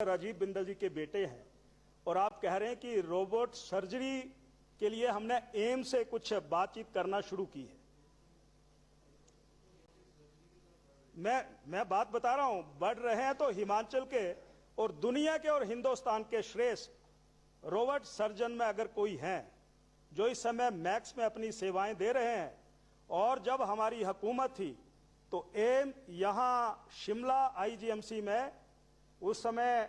राजीव बिंदल जी के बेटे हैं और आप कह रहे हैं कि रोबोट सर्जरी के लिए हमने एम्स से कुछ बातचीत करना शुरू की है। मैं बात बता रहा हूं, बढ़ रहे हैं तो हिमाचल के और दुनिया के और हिंदुस्तान के श्रेष्ठ रोबोट सर्जन में अगर कोई हैं जो इस समय मैक्स में अपनी सेवाएं दे रहे हैं। और जब हमारी हुकूमत थी तो यहां शिमला आईजीएमसी में उस समय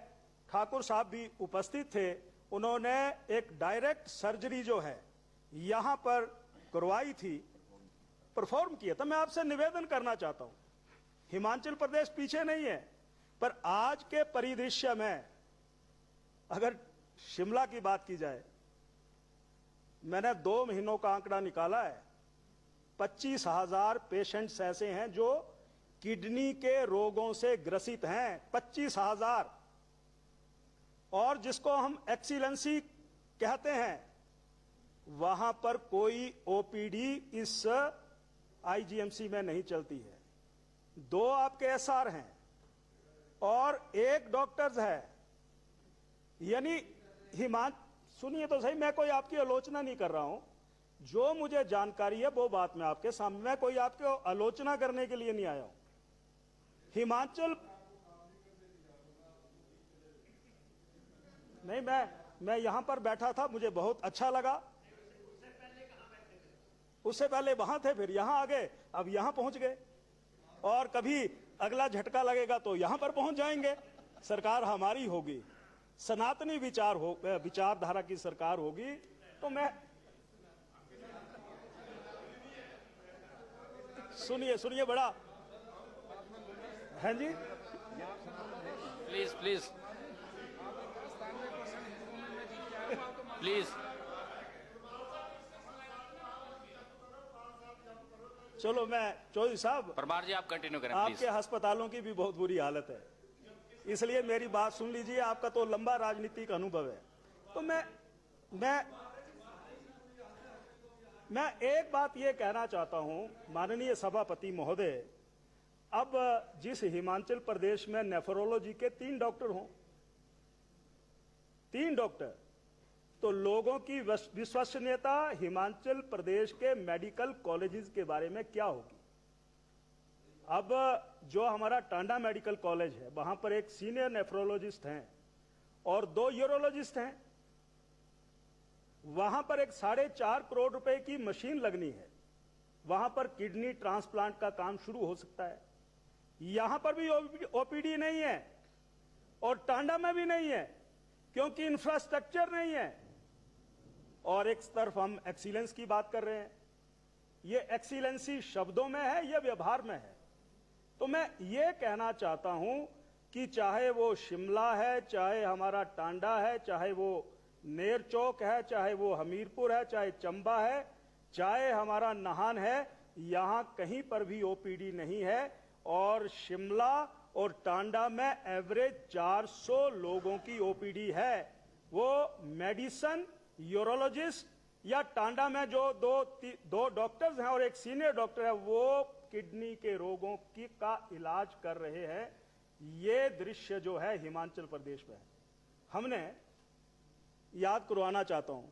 ठाकुर साहब भी उपस्थित थे, उन्होंने एक डायरेक्ट सर्जरी जो है यहां पर करवाई थी, परफॉर्म किया था। मैं आपसे निवेदन करना चाहता हूं, हिमाचल प्रदेश पीछे नहीं है, पर आज के परिदृश्य में अगर शिमला की बात की जाए, मैंने 2 महीनों का आंकड़ा निकाला है, 25,000 पेशेंट्स ऐसे हैं जो किडनी के रोगों से ग्रसित हैं, 25,000। और जिसको हम एक्सीलेंसी कहते हैं, वहां पर कोई ओपीडी इस आईजीएमसी में नहीं चलती है। 2 आपके एसआर हैं और 1 डॉक्टर्स है, यानी सुनिए तो सही, मैं कोई आपकी आलोचना नहीं कर रहा हूं, जो मुझे जानकारी है वो बात मैं आपके सामने, मैं कोई आपको आलोचना करने के लिए नहीं आया हूं। हिमाचल नहीं, मैं यहां पर बैठा था, मुझे बहुत अच्छा लगा। उससे पहले वहां थे, फिर यहां आ गए, अब यहां पहुंच गए, और कभी अगला झटका लगेगा तो यहां पर पहुंच जाएंगे। सरकार हमारी होगी, सनातनी विचारधारा की सरकार होगी। तो मैं सुनिए बड़ा हैं जी, प्लीज प्लीज प्लीज। चलो, मैं चौधरी साहब, परमार जी आप कंटिन्यू करें आपके प्लीज। अस्पतालों की भी बहुत बुरी हालत है, इसलिए मेरी बात सुन लीजिए, आपका तो लंबा राजनीतिक अनुभव है। तो मैं एक बात यह कहना चाहता हूं, माननीय सभापति महोदय, अब जिस हिमाचल प्रदेश में नेफ्रोलॉजी के 3 डॉक्टर हों, 3 डॉक्टर, तो लोगों की विश्वसनीयता हिमाचल प्रदेश के मेडिकल कॉलेजेस के बारे में क्या होगी। अब जो हमारा टांडा मेडिकल कॉलेज है, वहां पर एक सीनियर नेफ्रोलॉजिस्ट हैं और 2 यूरोलॉजिस्ट हैं। वहां पर एक 4.5 करोड़ रुपए की मशीन लगनी है, वहां पर किडनी ट्रांसप्लांट का काम शुरू हो सकता है। यहां पर भी ओपीडी नहीं है और टांडा में भी नहीं है, क्योंकि इंफ्रास्ट्रक्चर नहीं है। और एक तरफ हम एक्सीलेंस की बात कर रहे हैं, ये एक्सीलेंसी शब्दों में है, ये व्यवहार में है। तो मैं ये कहना चाहता हूं कि चाहे वो शिमला है, चाहे हमारा टांडा है, चाहे वो नेर चौक है, चाहे वो हमीरपुर है, चाहे चंबा है, चाहे हमारा नाहन है, यहां कहीं पर भी ओपीडी नहीं है। और शिमला और टांडा में एवरेज 400 लोगों की ओपीडी है। वो मेडिसन, यूरोलॉजिस्ट, या टांडा में जो 2 डॉक्टर्स हैं और एक सीनियर डॉक्टर है, वो किडनी के रोगों का इलाज कर रहे हैं। ये दृश्य जो है हिमाचल प्रदेश में, हमने याद करवाना चाहता हूं,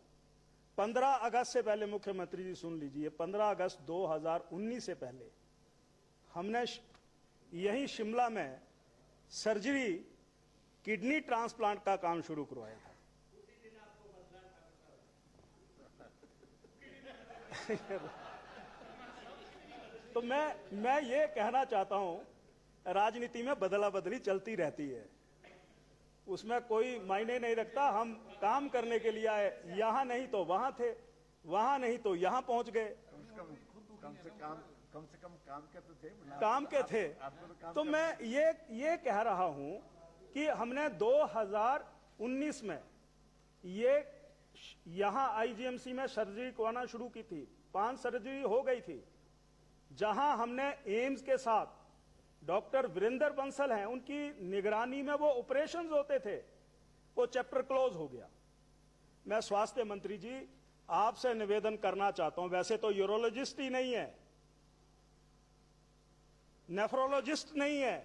15 अगस्त से पहले, मुख्यमंत्री जी सुन लीजिए, 15 अगस्त 2019 से पहले हमने यही शिमला में सर्जरी, किडनी ट्रांसप्लांट का काम शुरू करवाया था। तो मैं ये कहना चाहता हूं, राजनीति में बदला बदली चलती रहती है, उसमें कोई मायने नहीं रखता। हम काम करने के लिए आए, यहां नहीं तो वहां थे, वहां नहीं तो यहां पहुंच गए। कम से कम काम के तो थे, काम के थे। तो मैं ये कह रहा हूं कि हमने 2019 में ये यहां आईजीएमसी में सर्जरी करवाना शुरू की थी, 5 सर्जरी हो गई थी। जहां हमने एम्स के साथ डॉक्टर वीरेंद्र बंसल हैं, उनकी निगरानी में वो ऑपरेशंस होते थे, वो चैप्टर क्लोज हो गया। मैं स्वास्थ्य मंत्री जी आपसे निवेदन करना चाहता हूं, वैसे तो यूरोलॉजिस्ट ही नहीं है, नेफ्रोलॉजिस्ट नहीं है,